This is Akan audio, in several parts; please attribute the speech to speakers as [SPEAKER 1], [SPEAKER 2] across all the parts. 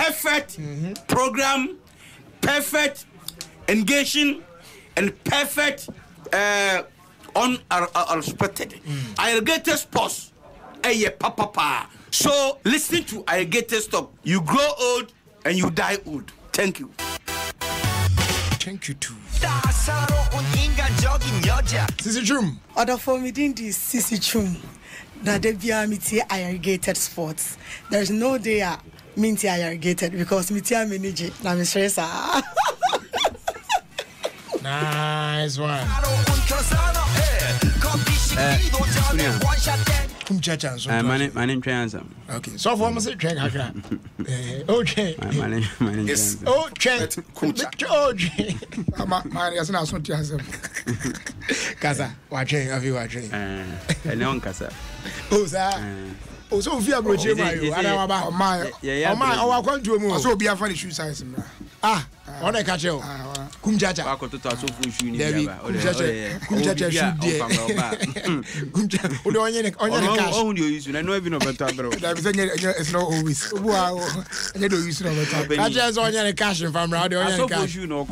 [SPEAKER 1] perfect program, perfect engaging, and perfect unexpected. Ayarigated Sports, papa. So listen to Ayarigated Stop. You grow old and you die old. Thank you.
[SPEAKER 2] Thank you too.
[SPEAKER 3] Sisi Chum.
[SPEAKER 4] Other for me didn't this Sisi Chum. That they be Ayarigated Sports. There's no day minty Ayarigated because minty manage na me stress.
[SPEAKER 3] Nice one.
[SPEAKER 2] My name Transam.
[SPEAKER 3] Okay, so for us, check. Okay.
[SPEAKER 2] My name
[SPEAKER 1] Yes.
[SPEAKER 3] Oh, check. Okay.
[SPEAKER 5] My yes, now so Transam.
[SPEAKER 3] Casa, watching, have you watching?
[SPEAKER 2] I know Casa.
[SPEAKER 3] Oh, sir. Oh, so if you are broaching my, I want to move.
[SPEAKER 5] So be a funny shoe size.
[SPEAKER 3] Ah, on a catch you. Kumjaja.
[SPEAKER 2] I to touch of shoe.
[SPEAKER 3] Kumjaja shoot there. Kumjaja. On
[SPEAKER 2] you use. I know even about that.
[SPEAKER 5] It's not always. Wow. I don't use it over time.
[SPEAKER 3] I just on your cash from around the other cash.
[SPEAKER 2] You know,
[SPEAKER 5] I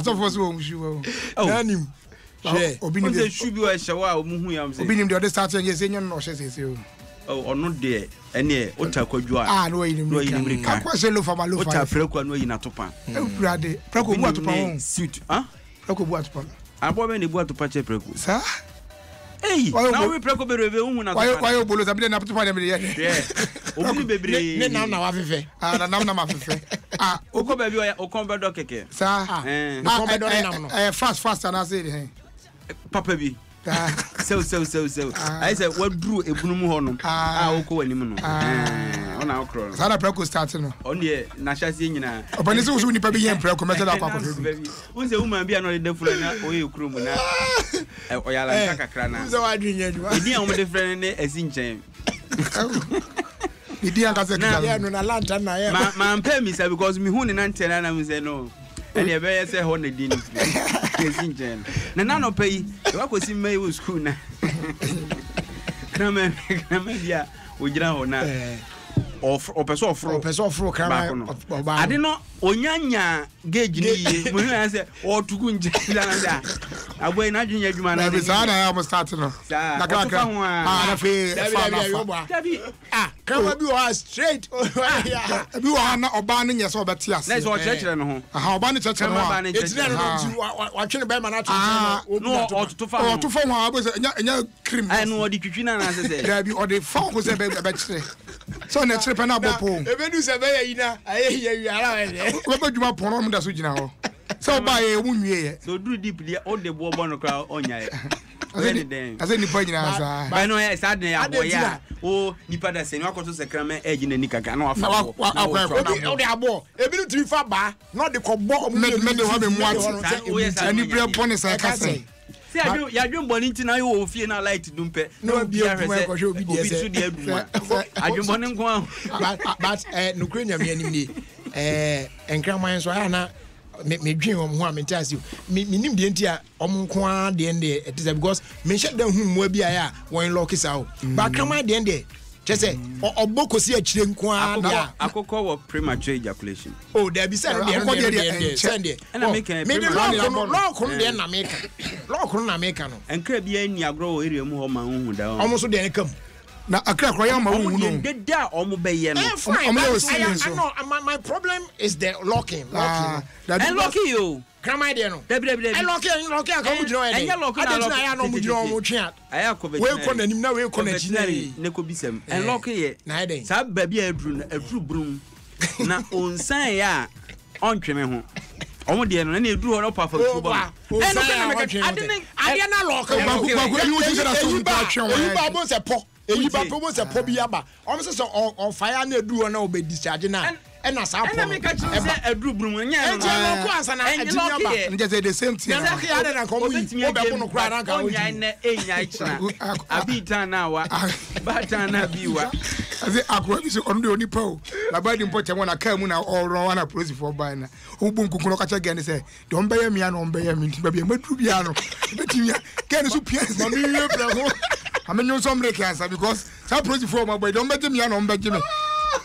[SPEAKER 5] thought was home shoe.
[SPEAKER 3] Oh,
[SPEAKER 5] Obini
[SPEAKER 2] should be a shower.
[SPEAKER 5] Obini the other starting yes, no, she says you.
[SPEAKER 2] Oh, or not there. And yeah, Otakwa.
[SPEAKER 5] Ah, no, you can't question look for my look.
[SPEAKER 2] Preko no in Atopa.
[SPEAKER 5] Brade, Preko what to pound
[SPEAKER 2] suit, huh?
[SPEAKER 5] Preko what to pound.
[SPEAKER 2] I bought any boat to patch a Preko.
[SPEAKER 5] Sir?
[SPEAKER 2] Hey, now we Preko be revealed.
[SPEAKER 5] Why you bullet? I've been up to find them yet.
[SPEAKER 2] Yeah. Obi baby.
[SPEAKER 3] Now, Afife.
[SPEAKER 5] Ah, Nam. Ah,
[SPEAKER 2] Oko baby, Okomba Dokeke.
[SPEAKER 5] Sir, fast, and I said,
[SPEAKER 2] Papa B. So. I said, what drew a Brumu Honum? Oko and on our cross.
[SPEAKER 5] Sana Preko starting.
[SPEAKER 2] Only Nasha Sina.
[SPEAKER 5] But it's also when you probably Preko method of Papa.
[SPEAKER 2] Who's the woman be another deflation or you crew? Or Yala Crana.
[SPEAKER 3] So I drink it.
[SPEAKER 2] The dear with the friend as in chain.
[SPEAKER 5] The dear has a
[SPEAKER 3] lantern.
[SPEAKER 2] Man, pay me, sir, because me who and tell and I say no. And you better say, Honey, didn't you? Nano pay, what was in May with school now? Namedia, we get on now. Or person for I did not Onyanya gauge when I said, or to Gunja. I wait, not in your man.
[SPEAKER 5] I almost started.
[SPEAKER 3] Come be straight.
[SPEAKER 5] You are not banning your so but yes.
[SPEAKER 2] Let's watch it and home.
[SPEAKER 5] How banning church and
[SPEAKER 3] it's watching the Bama
[SPEAKER 2] no, or to
[SPEAKER 5] form I was a cream.
[SPEAKER 2] I know what the kitchen and I said,
[SPEAKER 5] there be or the phone was a baby. So next trip and up.
[SPEAKER 3] If you say, I hear you.
[SPEAKER 5] What about you upon that's what you know? So by a wound,
[SPEAKER 2] so do deeply all the war on crowd on ya.
[SPEAKER 5] As any point in answer.
[SPEAKER 2] I know I said, oh, Nipa da Senua to Sacrament, edge in the Nika canoe.
[SPEAKER 3] A bit too far back, not the cobo, men having one,
[SPEAKER 5] and you bring upon us, I can say.
[SPEAKER 2] Ya dwon boni ntina yo ofie na light dumpe
[SPEAKER 3] no be obi
[SPEAKER 2] so de aduma adwon boni nko
[SPEAKER 3] but no krenya me anim ni enkraman so na me dwen wo ho a me ntase me nim de ntia om nko a de ende it is because me hye da hu mo bi a won lock is out but kraman de ende chese obokosi akire nko a na
[SPEAKER 2] akoko wo premature ejaculation
[SPEAKER 3] oh there be say de send
[SPEAKER 2] and I make
[SPEAKER 3] me de lock de na make lock na make no
[SPEAKER 2] enkra bi ani agro wo area mu ho ma hu da
[SPEAKER 3] omo so de ne kam
[SPEAKER 5] na akra kro ya ma hu no
[SPEAKER 2] de da omo be ye no
[SPEAKER 3] my problem is the locking
[SPEAKER 2] and locking you
[SPEAKER 3] Grandma dear no.
[SPEAKER 2] I
[SPEAKER 3] lock it, come with I no mujro mo twa.
[SPEAKER 2] I akọ
[SPEAKER 3] we ko nanim na we ko na chinari
[SPEAKER 2] ne ko bisam. And lock ye.
[SPEAKER 3] Na den.
[SPEAKER 2] Sa ba bia adru brum. Na onsan ya ontwe me ho. Omo de no na edru ho no papa fu ba.
[SPEAKER 3] And ade na lock.
[SPEAKER 5] Ba you say na so ba twa.
[SPEAKER 3] You ba bo se po. Eyi ba po se po bi aba. Omo se on fire na edru ho na obe discharge na. And as I make a group room, and
[SPEAKER 5] just the same thing.
[SPEAKER 2] I beat now, but I
[SPEAKER 5] say, I go on the only po. My body important when I come now all wrong and process for buying. Who boom could catch again and say, don't buy me and don't buy me, baby, my piano. But you can I mean, you some cancer because some process for my boy, don't bet me and don't bet me.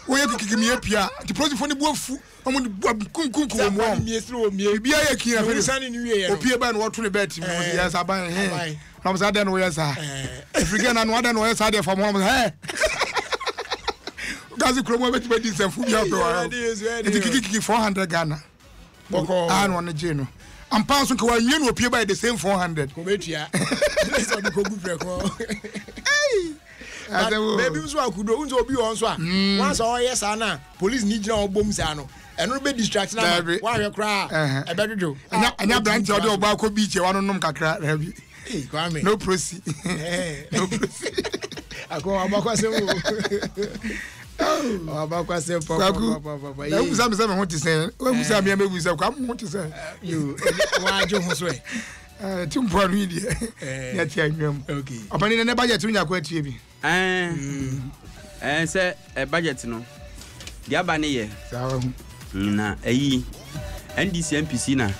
[SPEAKER 5] wo ye kiki mi apia the police for ni boafu omo ni kunkunku wo mo bia ye kia fe
[SPEAKER 3] sani ni wie
[SPEAKER 5] opie ba no woto ne bet mi yes aban he na mo sa den wo yes a african na no adan wo yes a dey for mo he gazi kromo beti be disemfu bia do wa kiki 400 Ghana boko no ne je no ampa so ka wa nwie no opie by the same 400
[SPEAKER 3] ko betua so di ko gu preko baby so akudo unzo obi on so a once all yes ana police ni gina obom sa no eno be distract na wa hwe kra e be dodo
[SPEAKER 5] anya branch ode oba ko beach e wa no nom kakra rabi
[SPEAKER 3] kwame
[SPEAKER 5] no proceed no proceed
[SPEAKER 3] ako abakwase wo abakwase papa
[SPEAKER 5] e busa me se me ho ti se o busa me me busa kwa mo ti se
[SPEAKER 3] you wa jo ho so e
[SPEAKER 5] timpo anu di ya ti anwam
[SPEAKER 3] okay
[SPEAKER 5] opani ne budget unya kwa tie bi
[SPEAKER 2] say budget no dia ba ne ye
[SPEAKER 5] sawa
[SPEAKER 2] na eyi NDC MPC na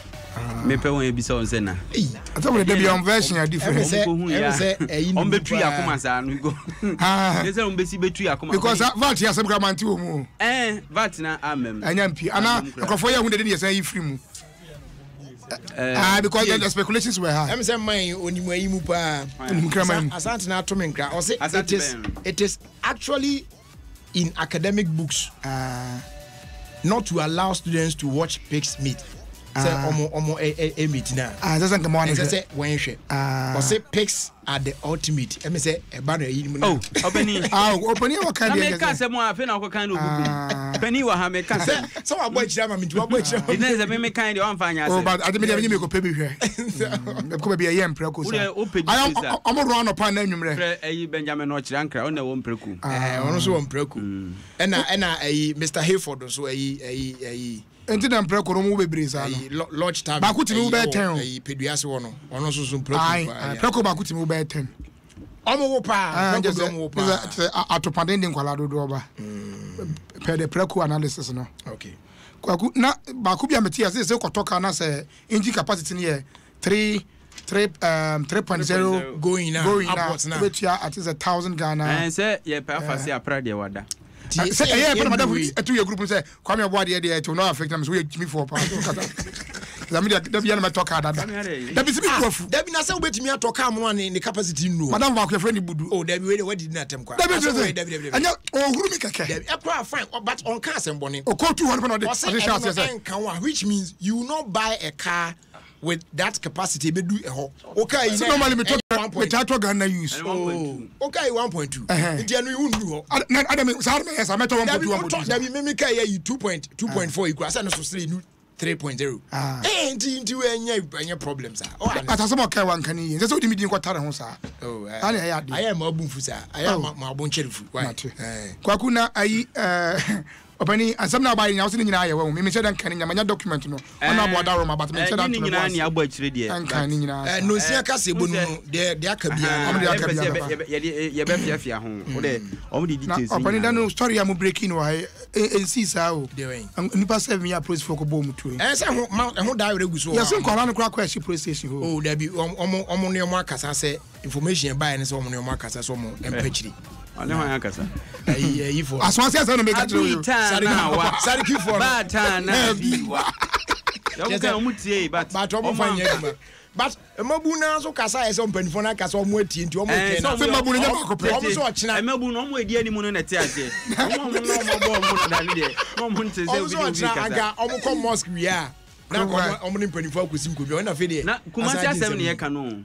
[SPEAKER 2] me pe won e bi se on se na
[SPEAKER 5] atawo de bi on version ya different
[SPEAKER 2] on betu yakoma sa no go yes on besi betu yakoma
[SPEAKER 5] because vat ya sem kramanti wo mu
[SPEAKER 2] vat na amem
[SPEAKER 5] anya mpi ana akrofo ya hu de ye san yi free mu because the speculations were high.
[SPEAKER 3] I'm saying my onimu ayimu pa asante na ato me nkra o say it is actually in academic books not to allow students to watch pigs meet. Say omo meet na
[SPEAKER 5] doesn't come on
[SPEAKER 3] say when hwe o say pigs are the ultimate me say e ba na ayimu na
[SPEAKER 5] opening what kind
[SPEAKER 2] of can say mo afi na ko kan no gugu pani wa ha me kan say
[SPEAKER 3] so wa boy chira ma me tu wa boy chira
[SPEAKER 2] it is me kind de on fanya say
[SPEAKER 5] but ade me ko pebi hwe ko be ye empreku sa omo ro no pa na nwumre
[SPEAKER 2] eyi Benjamin no chira nkra ona wo mpreku
[SPEAKER 3] ono so wo mpreku ena eyi Mr Hayford so eyi
[SPEAKER 5] enti na mpreko no mu bebre sa
[SPEAKER 3] no lodge tab
[SPEAKER 5] ba kuti mu be 10
[SPEAKER 3] eyi peduase wo no ono so so mpreko
[SPEAKER 5] preko ba kuti mu be 10
[SPEAKER 3] omo wo pa omo wo pa
[SPEAKER 5] atopande ndi nkwala dodo oba per the preko analysis no
[SPEAKER 3] okay
[SPEAKER 5] kwaku na ba ku bia metia se kotoka na se engine capacity ne 3.0
[SPEAKER 3] going upwards now
[SPEAKER 5] betia at is 1,000 Ghana
[SPEAKER 2] and say ye pa fase apra de wada
[SPEAKER 5] say but madam to your group say kwame aboade de to no affect am so we me for pa Zami da bia na talk ada da bi sibi kofu
[SPEAKER 3] da bi na say obetimi atoka am no ne capacity no
[SPEAKER 5] madam ba ko friend budu
[SPEAKER 3] oh da bi we did na tem kwa
[SPEAKER 5] anya ohuru mi keke
[SPEAKER 3] da bi ekwa fine but on car semboni
[SPEAKER 5] o ko 200 no de additional say
[SPEAKER 3] which means you will not buy a car with that capacity be do okay
[SPEAKER 5] so normally me talk Ghana use
[SPEAKER 3] okay 1.2 ntia no you do
[SPEAKER 5] na adam say yes I met 1.2
[SPEAKER 3] da bi me kai 2.4 equal say no so 3.0 nti enya problems
[SPEAKER 5] atasem okay wan kan yi say so di midin kwatare ho sa ani ya de
[SPEAKER 3] aya ma abunfu sa aya ma abun cherefu
[SPEAKER 5] kwaku na ayi opani asem na ba nya so nyina aye wo me dan kan nya manya document no ona aboda roma but me dan
[SPEAKER 2] ni nyina ni abo akire de
[SPEAKER 5] kan ni nyina
[SPEAKER 3] no sia ka se bonu de aka bia
[SPEAKER 5] am de aka bia
[SPEAKER 2] ye be fiafia ho o de o de details
[SPEAKER 5] opani dan no story am breaking wa ensi sa o nipa 7 year police for ko bo mutu
[SPEAKER 3] se ho da were gu so
[SPEAKER 5] yes ko ran ko akwa shi police station ho
[SPEAKER 3] oh da bi omo ne mo akasa se information buy ne se omo ne mo akasa so omo empachiri
[SPEAKER 2] ale ho akasa
[SPEAKER 3] ayi for
[SPEAKER 5] aswanse se no make it you
[SPEAKER 3] Sariki for
[SPEAKER 2] batana biwa yo ka mutie but
[SPEAKER 3] omo fanya kuma but mabu na so kasa ese ompanifo na kasa omo atie nti omo ke na
[SPEAKER 5] so mabu nya ba ko pe
[SPEAKER 3] omo so ochina
[SPEAKER 2] mabu no omo edi animu no na te ase omo bo omo na dali de omo nte se
[SPEAKER 3] omo so ochina aga omo ko mosque wi a na omo ni mpanifo akosim ko bi ona fe de
[SPEAKER 2] na kumasi asem ne ye ka no
[SPEAKER 5] we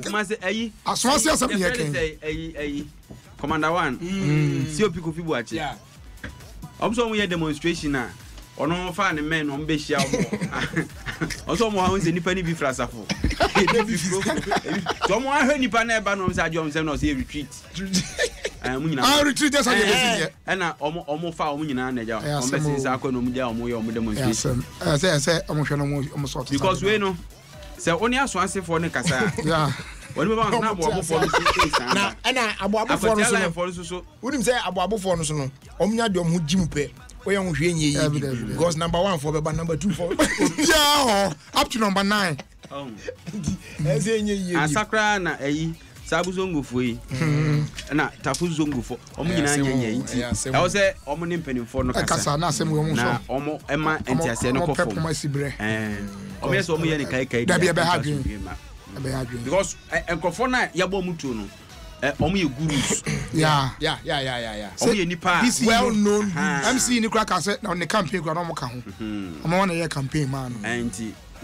[SPEAKER 2] kumasi ayi
[SPEAKER 5] aswanse asem ne ye kan
[SPEAKER 2] ayi Commander 1 COP Kofi Buachi obso mo ye demonstration na ono fa ne men no mbe hia mo oso mo ha nse nipa ni bi frasafo to mo ahwe nipa na eba no msa adwo mse no se retreat mu nyina
[SPEAKER 5] retreat just as you
[SPEAKER 2] see na omo fa omo nyina na ja omo be sinsa akọ no mu ja omo ye omo demonstration
[SPEAKER 5] say omo hwe no omo sort
[SPEAKER 2] because we no se oni aso asefo ne kasa
[SPEAKER 5] yeah
[SPEAKER 2] wọ́n mi bá wọn abo for no
[SPEAKER 3] na ana abo for no so wọ́n say abo for no so no omnya de omhu jimu pe oya ho hwe nye yi because number 1 for be number 2 for
[SPEAKER 5] yeah up to number 9
[SPEAKER 3] eze nye yi
[SPEAKER 2] asakra na eyi sabuzo ngofo yi na tafu zongo for omo nyina nyanya nti e wo se omo ne mpanimfo no kasa
[SPEAKER 5] na asem wo mu so
[SPEAKER 2] na omo ema entiase no kofo
[SPEAKER 5] omo
[SPEAKER 2] yes omo ye ne kai
[SPEAKER 5] da bia be hadwen
[SPEAKER 2] because enkofo na yabo mutu no omo ye gurus
[SPEAKER 5] yeah
[SPEAKER 2] omo ye nipa
[SPEAKER 5] well known MC ni kra ka se na ne campaign kra no mo ka ho omo wana ye campaign man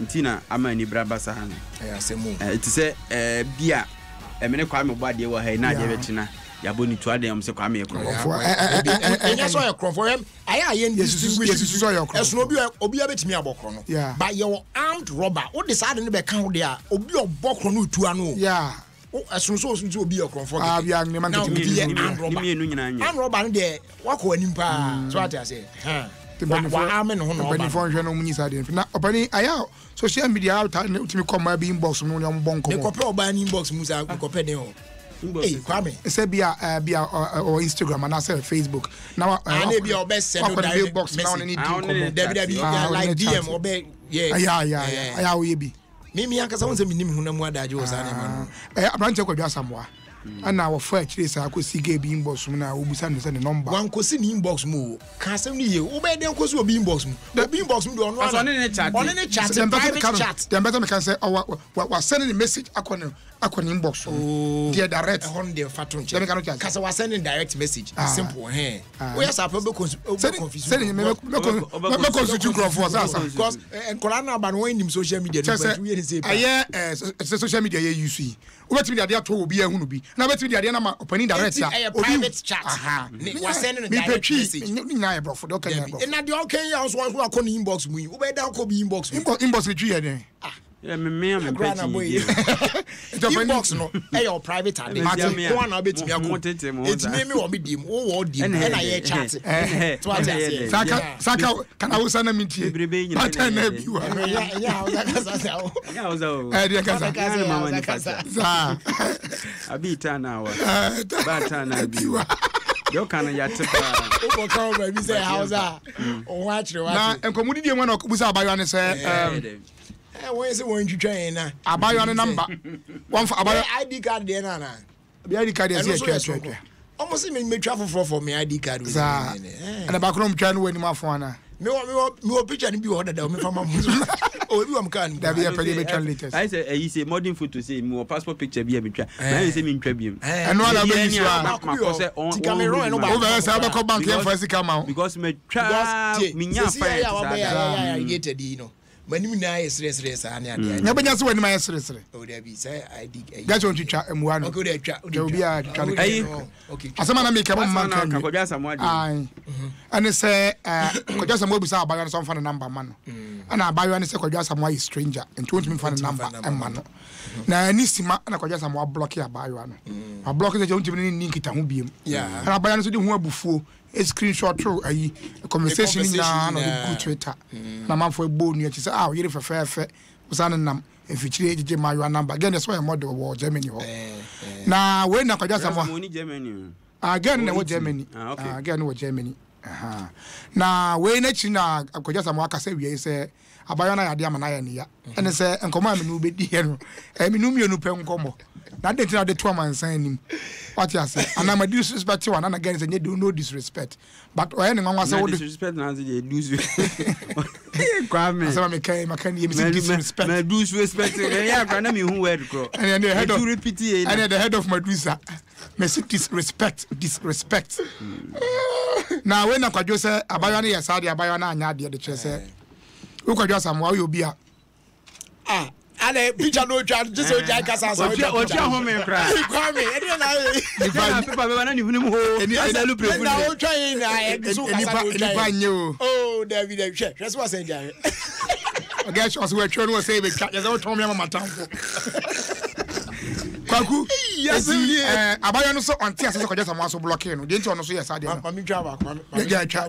[SPEAKER 2] nti na ama ni braba sa han
[SPEAKER 5] asemu
[SPEAKER 2] it say bia emene kwa me bode wo ha na je betina yabo ni tuade am se kwa me ekro
[SPEAKER 3] enya so ekro for him aya ye
[SPEAKER 5] yesu so ekro
[SPEAKER 3] esono obi abetimi abokro no ba ye armed robber wo decide ne be ka ho de a obi obokro no tua no esono so obi ekro for
[SPEAKER 5] bia ne man
[SPEAKER 3] ke armed robber no de wako anim pa so ate wa amen ho no
[SPEAKER 5] ba hwe no munyi sade na opani aya social media out ultimate come be inbox no nyom bonko
[SPEAKER 3] me copy oba ni inbox mu sa copy ne ho kwame
[SPEAKER 5] say bia or Instagram and say Facebook now
[SPEAKER 3] na bia oba send direct box now ni di like DM oba
[SPEAKER 5] aya we bi
[SPEAKER 3] mimi akasa won se minim hu na mu adaje wo sa ne ma no
[SPEAKER 5] abranche kwadwa samwa ana wo fa chire sa akosi ga bi inbox mu na obusa no se ne number
[SPEAKER 3] wan kosi ni inbox mu ka asem ni ye wo be den kosi obi inbox mu obi inbox mu do ono
[SPEAKER 2] on ne chat
[SPEAKER 3] private chat
[SPEAKER 5] dem better me can say wa send the message akon inbox dia direct
[SPEAKER 3] on the fatun
[SPEAKER 5] dem can no
[SPEAKER 3] cause wa send direct message simple we yes apple be confuse
[SPEAKER 5] send me consume crowd for us
[SPEAKER 3] because enkola na ba no nim social media no but we say
[SPEAKER 5] aye social media ye use obetimi dia to obi ahunu bi na betimi dia na ma opani direct
[SPEAKER 3] private chat wa send direct message
[SPEAKER 5] ni na e brofo do kan e
[SPEAKER 3] na de okay ya so akọ ni inbox mu wo be da ko bi inbox
[SPEAKER 5] ni twi ye den
[SPEAKER 2] me
[SPEAKER 3] inbox no your private and one na betimi akọ etimi me wo me dim wo dim na ye chat
[SPEAKER 5] saka kana wo sana mintie ata na bi wa dia kasa
[SPEAKER 2] abita na wa bata na bi wa yo kana ya tepa
[SPEAKER 3] o ko ba bi say hausa o wa chire wa
[SPEAKER 5] na enkomudi die mo na okubusa abayo ne say
[SPEAKER 3] wọ́n ṣe wọ́n twitwa yẹn na.
[SPEAKER 5] abayo ne number one for abayo
[SPEAKER 3] ID card dey na na.
[SPEAKER 5] ID card dey say twa.
[SPEAKER 3] Almost me twa for me ID card.
[SPEAKER 5] Za. Ana ba kono mtwa no wani mafo ana.
[SPEAKER 3] Me wo picture ni bi ho dada me fama mu. O bi am kan.
[SPEAKER 5] Da bi pede me latest.
[SPEAKER 2] I say you say modern photo say me passport picture bi e metwa. Na you say me ntwa bi.
[SPEAKER 5] Eno ala be use wa.
[SPEAKER 2] Ko say on.
[SPEAKER 3] Camera no ba.
[SPEAKER 5] O be say ba ko bank e fa sika ma.
[SPEAKER 2] Because me twa me nya fa.
[SPEAKER 3] Ya irrigated you know. Manim na yesresre sa na ade
[SPEAKER 5] nya benya se wani ma yesresre
[SPEAKER 3] o da bi say ID
[SPEAKER 5] gacho ntwitwa emuwa no
[SPEAKER 3] o da twa
[SPEAKER 5] obi a twa
[SPEAKER 2] ayi
[SPEAKER 5] asema na me ka man kan
[SPEAKER 2] ka kodwa samu ade
[SPEAKER 5] ai ane se kodwa samu obi sa abayo no so fa number ma no ana abayo ane se kodwa samu ai stranger enti won't me fa number emma no na ni sima ana kodwa samu block ya abayo no a block je won't me ni nkita ho biem ana abayo no so de ho abufuo a screenshot through a conversation na no the Twitter na manfo egbo nu achi say ah yire fefe usana nam efichire ejije mayo number again so a model wo Germany ho na we na kwaja samwa
[SPEAKER 2] mo ni Germany
[SPEAKER 5] again na wo Germany again wo Germany na we na chi na kwaja samwa aka say we say abayo na yade amana ya ne ya ene say enkomo amenu bedi he no eminu mienu pe nkomo na de tina de to amansan nim what you say and I'm disrespect one and again say no disrespect but o any nwanwa say
[SPEAKER 2] disrespect na say do kwame
[SPEAKER 5] say me can you disrespect
[SPEAKER 2] me disrespect ya kwa na me hu word kro
[SPEAKER 5] and the head of
[SPEAKER 2] repeat here
[SPEAKER 5] and the head of Medusa me say disrespect now when akwadwo say abayo na yesade abayo na anya de che say ukwadwo samwa yo bia
[SPEAKER 3] ale picture no twa just so jai kasa so
[SPEAKER 2] o twa ho me kra
[SPEAKER 3] kwame e dey na
[SPEAKER 2] e paper be na ni hunu ho
[SPEAKER 3] e dey lu prefu na o twa yin na e so kasa
[SPEAKER 5] ni pa nye o
[SPEAKER 3] oh David hwe hwe so say jai
[SPEAKER 5] okay so we twa no say be twa just o tom me mama tanfo kwaku yes abayo no so onti ase ko just am so block no de nti ono so yes ade no
[SPEAKER 3] mami twa ba kwame
[SPEAKER 5] ya twa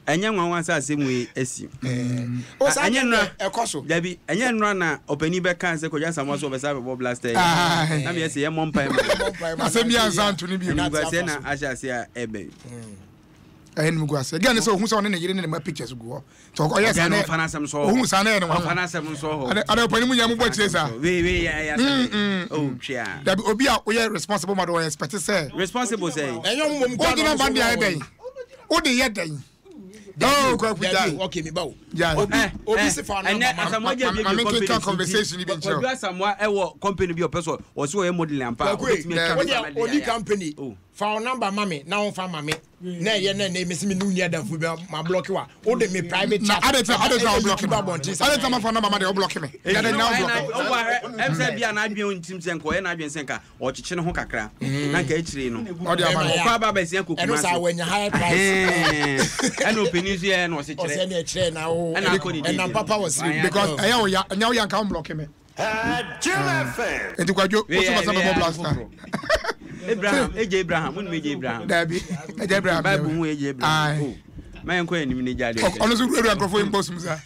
[SPEAKER 2] anya nwanwa sa asemwe esi
[SPEAKER 3] anya nra ekoso
[SPEAKER 2] dabi anya nra na opani be kan se kodwa samwa so be sa be blaster na me ese ye mompai
[SPEAKER 5] asem ya zanto ni bi
[SPEAKER 2] ni ba se na asha se a ebe
[SPEAKER 5] ɛn mu go ase again so hu so ne yire ne ma pictures go to o yes na
[SPEAKER 2] fanasem so
[SPEAKER 5] hu sa na ne
[SPEAKER 2] fanasem so ho
[SPEAKER 5] ada pani mu nya mu bo chire sa
[SPEAKER 2] we ya oh chia
[SPEAKER 5] da obi a we responsible ma do expect say
[SPEAKER 2] responsible say
[SPEAKER 3] enyo mo
[SPEAKER 5] ko do na band ya den o de ye den oh kwa kuja
[SPEAKER 3] okay me bawo
[SPEAKER 2] obi se fa na ma
[SPEAKER 5] conversation even show
[SPEAKER 2] obi asamwa e wo company bi opeso o se o ye model ampa
[SPEAKER 3] odi company fa number mame na won fa mame na ye na me se me nuni adafo bi ma block wa o de me private chat
[SPEAKER 5] adeta block me adeta ma fa number ma de o block me ya de now block
[SPEAKER 2] em say bia na adwen ntim se nko ye na adwen se nka o chiche ne ho kakra na nka echire no
[SPEAKER 5] o de ama
[SPEAKER 2] o kwa ba ba se kokuma
[SPEAKER 3] eno sa wanya high price
[SPEAKER 2] eno opinion ye no se chire
[SPEAKER 3] o se na chire na o and papa was
[SPEAKER 5] because anya o ya nka block me enti kwajo o so basa be blaster
[SPEAKER 2] Abraham wonu meje Abraham
[SPEAKER 5] Dabi Abraham
[SPEAKER 2] Bible hu eje Abraham oh man ko enim ne jade
[SPEAKER 5] ono so ru akrofo impos musa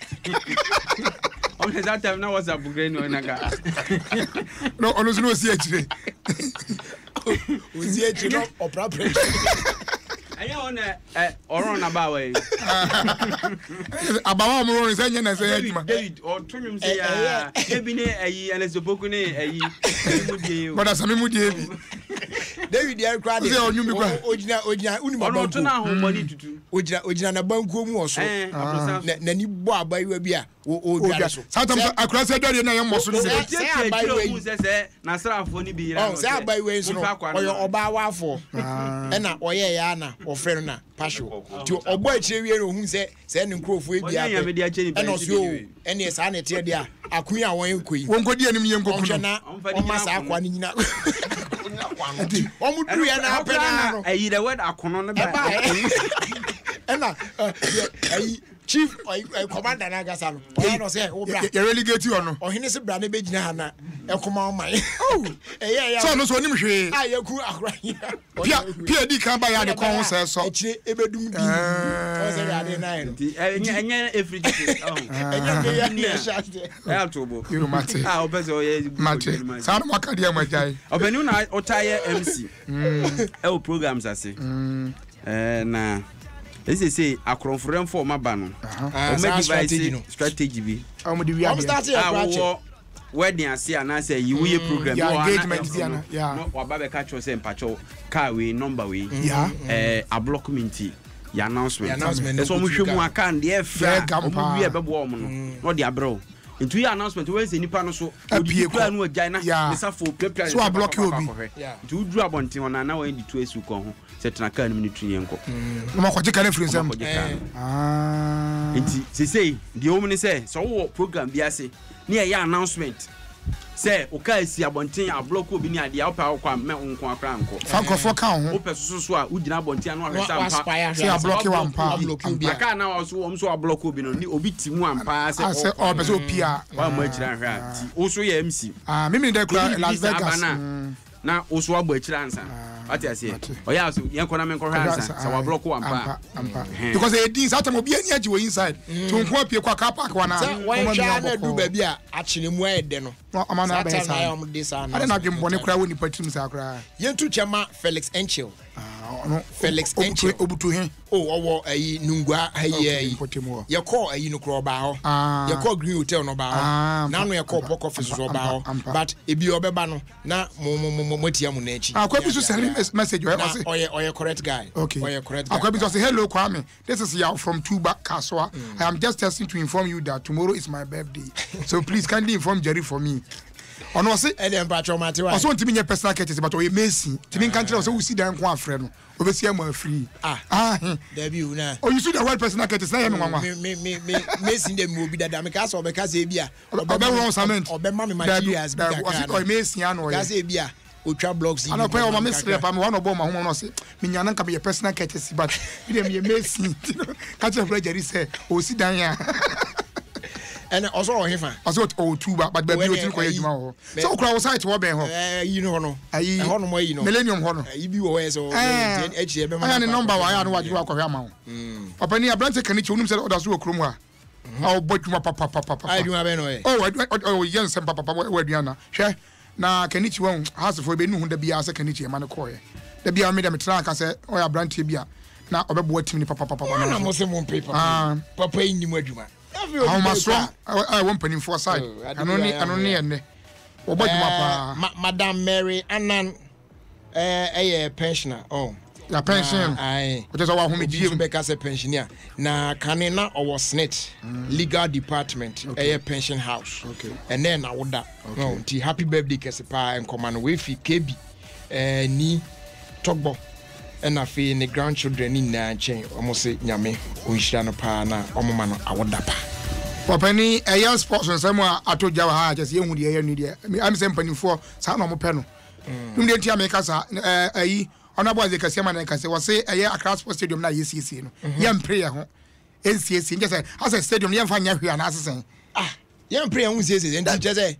[SPEAKER 2] on that time na WhatsApp green no naga
[SPEAKER 5] no ono so no si akire
[SPEAKER 3] ozi akire no operation
[SPEAKER 2] anya on oron na ba we
[SPEAKER 5] abawa mo ron se nya na se aduma
[SPEAKER 2] David o tonwum se ya ebi ne ayi anasopoku ne ayi mudie
[SPEAKER 5] boda sami mudie
[SPEAKER 3] David ya kwa de ojina uni ma banku
[SPEAKER 2] na ho money tutu
[SPEAKER 3] ojina na banku mu oso na ni bo abayiwa bi a o biara so
[SPEAKER 5] sometimes akura se dori na yem moso
[SPEAKER 2] se abayiwa se na srafo ni bi ira
[SPEAKER 3] no se abayiwa so oyo oba wafo na oye ya na ofre no na pasho ti obo akire wie no hu se ne nkrofo ebi a na so ene sa na te de a akun a won enkoyi
[SPEAKER 5] won kodi anim yen kokunu
[SPEAKER 3] na o ma sa akwa ni nyina omu duru ya na apena no
[SPEAKER 2] ayi the word akono no ba
[SPEAKER 3] ena ayi chief commander na gasa no no say wo bra
[SPEAKER 5] you relegate you no
[SPEAKER 3] ohene se bra na be gina ha na ekoma o man
[SPEAKER 5] so no so onim hwe
[SPEAKER 3] ayeku akora
[SPEAKER 5] pia di kan ba ya de kon se so
[SPEAKER 3] ekire ebedum di o se ya de na no
[SPEAKER 2] enya everything
[SPEAKER 3] enya me ya shate
[SPEAKER 2] ya tobo
[SPEAKER 5] you mate
[SPEAKER 2] obezo ye
[SPEAKER 5] mate sa no makade ya majai
[SPEAKER 2] obenu na otaye MC o programs ase na ese say akronfrem for maba no o me device strategy bi
[SPEAKER 5] o mo di wi
[SPEAKER 3] abi
[SPEAKER 2] wedding ase ana say yi we program
[SPEAKER 5] ya engagement dia ya
[SPEAKER 2] no wa ba be catch say mpacho car we number we
[SPEAKER 5] ya
[SPEAKER 2] a block community ya announcement so mo hwemu aka ndie fra o mo wi e bebo o mo no de abro into your announcement we say nipa no so odi kura no agai na mesafo prepare
[SPEAKER 5] so a block you obi
[SPEAKER 2] to dru abonten ona na we di to esu kon ho setna ka ni tru yenko
[SPEAKER 5] no makwaje ka na free sam
[SPEAKER 2] enti say the omni say so wo program bi ase na ya announcement say o ka esi abonten a block obi ni ade a opa akwa me nko akra nko
[SPEAKER 5] fankofo ka ho
[SPEAKER 2] opa so a ugina abonten no ahwesa ampa
[SPEAKER 5] say a block you ampa
[SPEAKER 2] aka na wo so so a block obi no ni obi timu ampa say
[SPEAKER 5] o be so pia
[SPEAKER 2] wa ma akira hwa ti o so ya MC
[SPEAKER 5] mimi dey cry Las Vegas
[SPEAKER 2] na o so agba akira ansa ati ase o ya so yen kona men ko hwa ansa sa wa block ampa
[SPEAKER 5] because e din sa tam obi ani agi wo inside to nko apie kwa car park wana
[SPEAKER 3] wan sha na du ba bi a achine mu ede no
[SPEAKER 5] amana ba
[SPEAKER 3] sa
[SPEAKER 5] na na dwembone kra woni patim sa kra
[SPEAKER 3] yentu chema Felix Enchil
[SPEAKER 5] no
[SPEAKER 3] Felix Enchil
[SPEAKER 5] obutu he
[SPEAKER 3] owo ayi nungwa ayi ye call ayi no kro ba ho ye call Green Hotel no ba ho na no ye call Pock Office so ba ho but ebi obeba no na mo tia mu na echi
[SPEAKER 5] akwa bi so send message
[SPEAKER 3] oye correct guy
[SPEAKER 5] oye correct guy akwa bi so say hello Kwame, this is Yao from Tuba Kaswa. I am just testing to inform you that tomorrow is my birthday, so please kindly inform Jerry for me. Ono se
[SPEAKER 3] Edem patro matewa
[SPEAKER 5] so ntimi nye personal courtesy but oye Messi timi kan kire so usi dan ko afre no obesi am free
[SPEAKER 3] there be una
[SPEAKER 5] you see the word personal courtesy na ye me nwanwa
[SPEAKER 3] Messi dem obi dada me ka so be ka se bia
[SPEAKER 5] obe won cement
[SPEAKER 3] obe ma me materials bi ka
[SPEAKER 5] oye Messi an oye
[SPEAKER 3] ka se bia otwa blocks
[SPEAKER 5] ana pe o ma mesre pa me one obo ma ho no se me nyana nka me personal courtesy but bi dem ye Messi ka che fra Jerry say osi dan ya
[SPEAKER 3] and also hefa
[SPEAKER 5] also o tuba but baby o tin ko yeduma ho so okra wo site wo ben ho
[SPEAKER 3] yi no no
[SPEAKER 5] ayi
[SPEAKER 3] ho no mo yi no
[SPEAKER 5] millennium ho no
[SPEAKER 3] yi bi wo so echi ebe ma
[SPEAKER 5] aya ne number wa ya no wa jiwa akwahwe ama ho papa ni abrante kanichi onum se oda so okrom ha a obodwuma papa
[SPEAKER 3] adwuma be no
[SPEAKER 5] oh yense papa wa aduana hwe na kanichi won hasefo be nu hu da bia se kanichi e ma ne koye da bia me da me tra ka se o ya abrante bia na obebo team ni papa
[SPEAKER 3] na mo se mo papa papa yi ni mo adwuma
[SPEAKER 5] how much I want penny for side anoni ene obo adwuma pa
[SPEAKER 3] Madam Mary Anan pensioner
[SPEAKER 5] ya pension which is our home gym
[SPEAKER 3] be ka say pensioner na kanina or snitch legal department pension house and then I would that happy birthday kesepa and command we fi KB ni togbo and afi ni grandchildren ni na chen almost say nyame onhira no pa na omoma no awoda pa
[SPEAKER 5] popani Ayarigated Sports on some atoja wa ha just yehu de ye nu de am say mpanifo sa na mo pe no dum de ntia me kasa ayi onabo ze kase ma na kase wo say Ayarigated Sports stadium na yesi no ye prayer ho NCC just say as a stadium ye mfa nya hwia na asesen
[SPEAKER 3] ye prayer hu sese ndi je say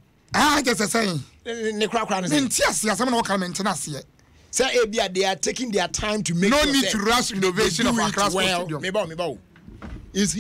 [SPEAKER 5] just say
[SPEAKER 3] ne kra no
[SPEAKER 5] say ntia sia some na wo comment na ase
[SPEAKER 3] say ebia they are taking their time to make
[SPEAKER 5] no need to rush innovation of Ayarigated Sports stadium
[SPEAKER 3] me ba is